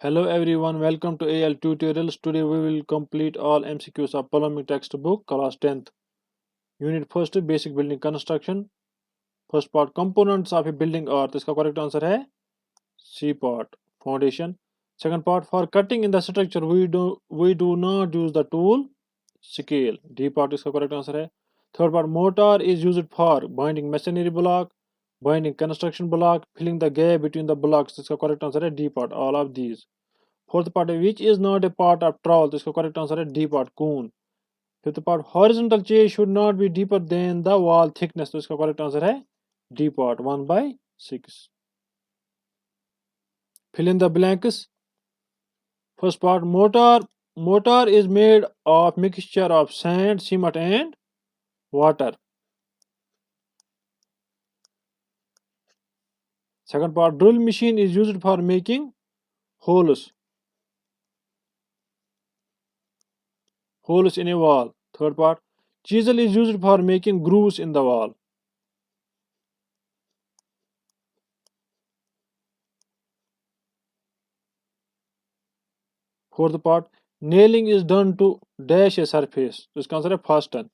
Hello everyone, welcome to AL tutorials. Today we will complete all MCQs of Plumbing textbook class 10th. Unit first basic building construction. First part components of a building are. इसका correct answer है C part foundation. Second part for cutting in the structure we do not use the tool scale. D part इसका correct answer है. Third part mortar is used for binding masonry block, binding construction block, filling the gap between the blocks. इसका correct answer है D part all of these. Fourth part which is not a part of trowel. इसका correct answer है D part coon. Fifth part horizontal chase should not be deeper than the wall thickness. तो इसका correct answer है D part 1/6. Fill in the blanks. First part mortar is made of mixture of sand, cement and water. Second part drill machine is used for making holes in a wall. Third part chisel is used for making grooves in the wall. Fourth part nailing is done to dash a surface. तो इसका answer है fasten.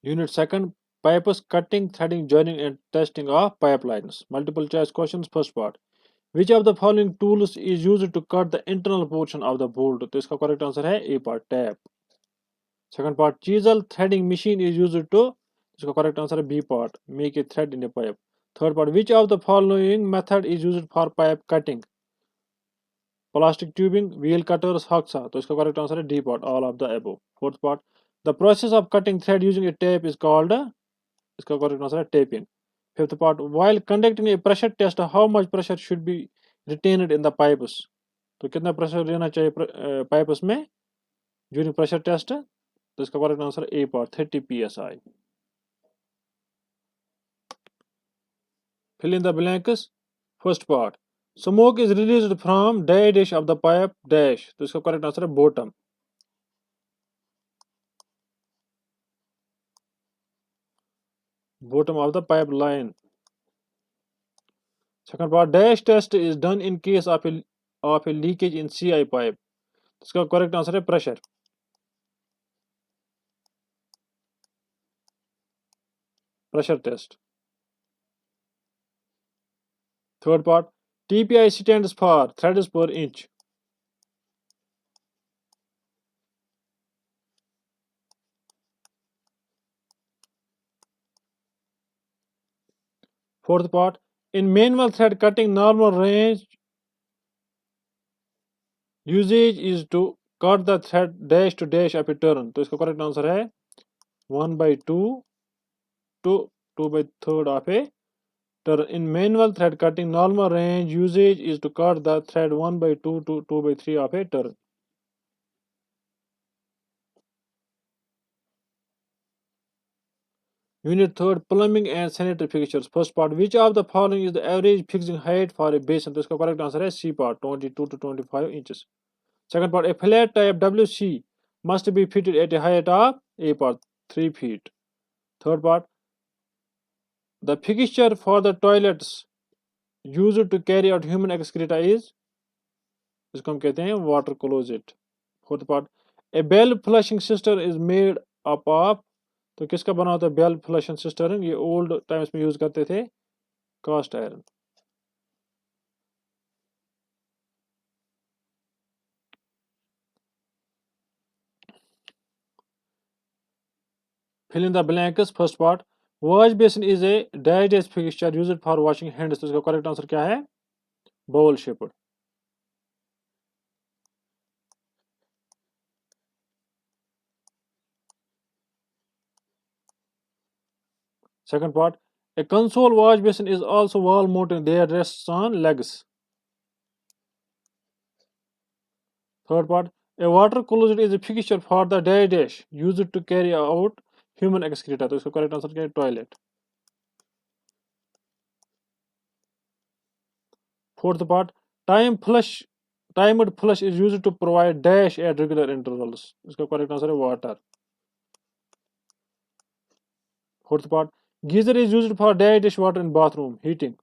Unit second pipes, cutting, threading, joining and testing of pipelines. Multiple choice questions. First part which of the following tools is used to cut the internal portion of the bolt? तो इसका correct answer है A part tap. Second part chisel threading machine is used to इसका correct answer है B part make a thread in a pipe. Third part which of the following method is used for pipe cutting? Plastic tubing, wheel cutters, hacksaw. तो इसका correct answer है D part all of the above. Fourth part the process of cutting thread using a tape is called इसका correct answer है taping. Fifth part while conducting a pressure test how much pressure should be retained in the pipes? तो कितना pressure रहना चाहिए pipes में during pressure test? तो इसका correct answer A part 30 psi. Fill in the blanks. First part smoke is released from dash of the pipe dash. तो इसका correct answer है bottom. Bottom of the pipeline. Second part dash test is done in case of a leakage in CI pipe. तो इसका correct answer है pressure. Pressure test. Third part TPI stands for threads per inch. Fourth part in manual thread cutting normal range usage is to cut the thread dash to dash of a turn. तो इसका correct answer है 1/2 to 2/3 of a turn. In manual thread cutting normal range usage is to cut the thread 1/2 to 2/3 of a turn. Unit third plumbing and sanitary fixtures. First part which of the following is the average fixing height for a basin? तो इसका correct answer है C part 22 to 25 inches. Second part a flat type WC must be fitted at a height of A part 3 feet. Third part the fixture for the toilets used to carry out human excreta is इसको हम कहते हैं water closet. Fourth part a bell flushing system is made up of तो किसका बना होता है bell flushing cistern? ये ओल्ड टाइम्स में यूज करते थे cast iron. Fill in the blanks. First part wash basin is a dash fixture used for washing hands. तो इसका करेक्ट आंसर क्या है? bowl shaped. Second part a console wash basin is also wall mounted. There rests on legs. Third part a water closet is a fixture for the dash used to carry out human excreta. तो इसका correct answer क्या है? Toilet. Fourth part timed flush is used to provide dash at regular intervals. इसका correct answer है water. Fourth part, geyser is used for dish water in bathroom heating.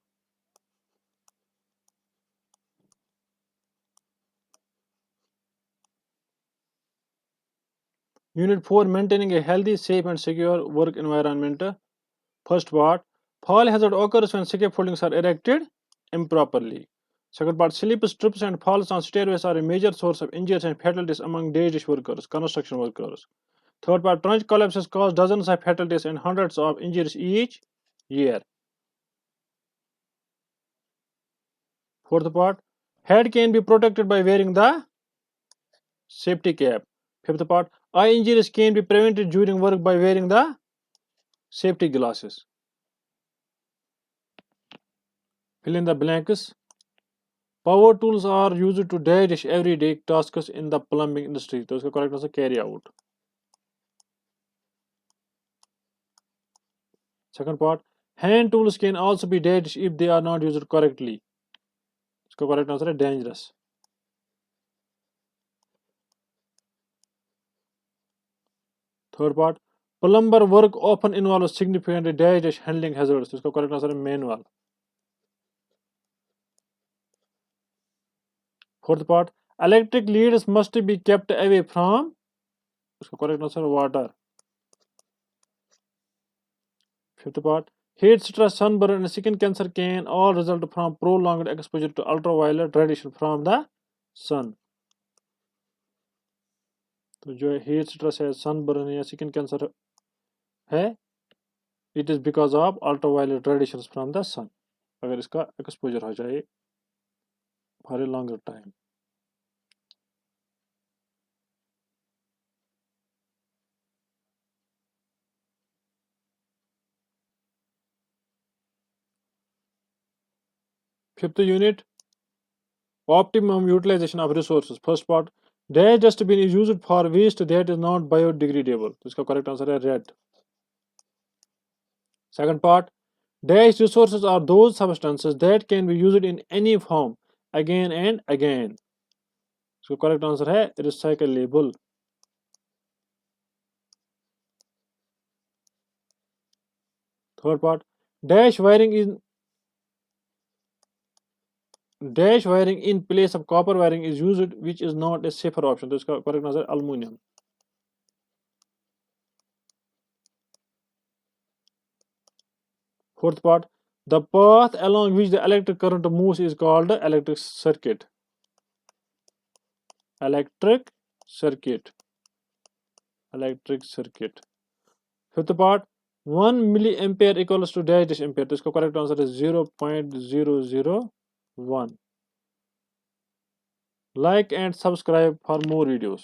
Unit 4, maintaining a healthy, safe and secure work environment. First part, fall hazard occurs when scaffoldings are erected improperly. Second part, slip, trips and falls on stairways are a major source of injuries and fatalities among dish workers, construction workers. Third part, trench collapses cause dozens of fatalities and hundreds of injuries each year. Fourth part, head can be protected by wearing the safety cap. Fifth part, eye injuries can be prevented during work by wearing the safety glasses. Fill in the blanks. Power tools are used to dash everyday tasks in the plumbing industry. तो इसका correct answer carry out. Second part, hand tools can also be dashed if they are not used correctly. इसका correct answer है dangerous. Third part, plumber work often involves significant dash handling hazards. तो इसका correct answer है manual. Fourth part, electric leads must be kept away from. इसका correct answer है water. Fifth part, heat stress, sunburn, and skin cancer can all result from prolonged exposure to ultraviolet radiation from the sun. तो जो heat stress है, sunburn या skin cancer है, it is because of ultraviolet radiations from the sun, अगर इसका exposure हो जाए for a longer time. Fifth unit, optimum utilization of resources. First part, dash dustbin is used for waste that is not biodegradable. तो इसका correct answer है red. Second part, dash resources are those substances that can be used in any form again and again. इसका correct answer है recyclable. Third part, dash wiring is dash wiring in place of copper wiring is used, which is not a safer option. तो इसका correct answer है aluminum. Fourth part, the path along which the electric current moves is called the electric circuit. Electric circuit. Electric circuit. Fifth part, 1 milliampere equals to dash ampere. तो इसका correct answer is 0.001. Like and subscribe for more videos.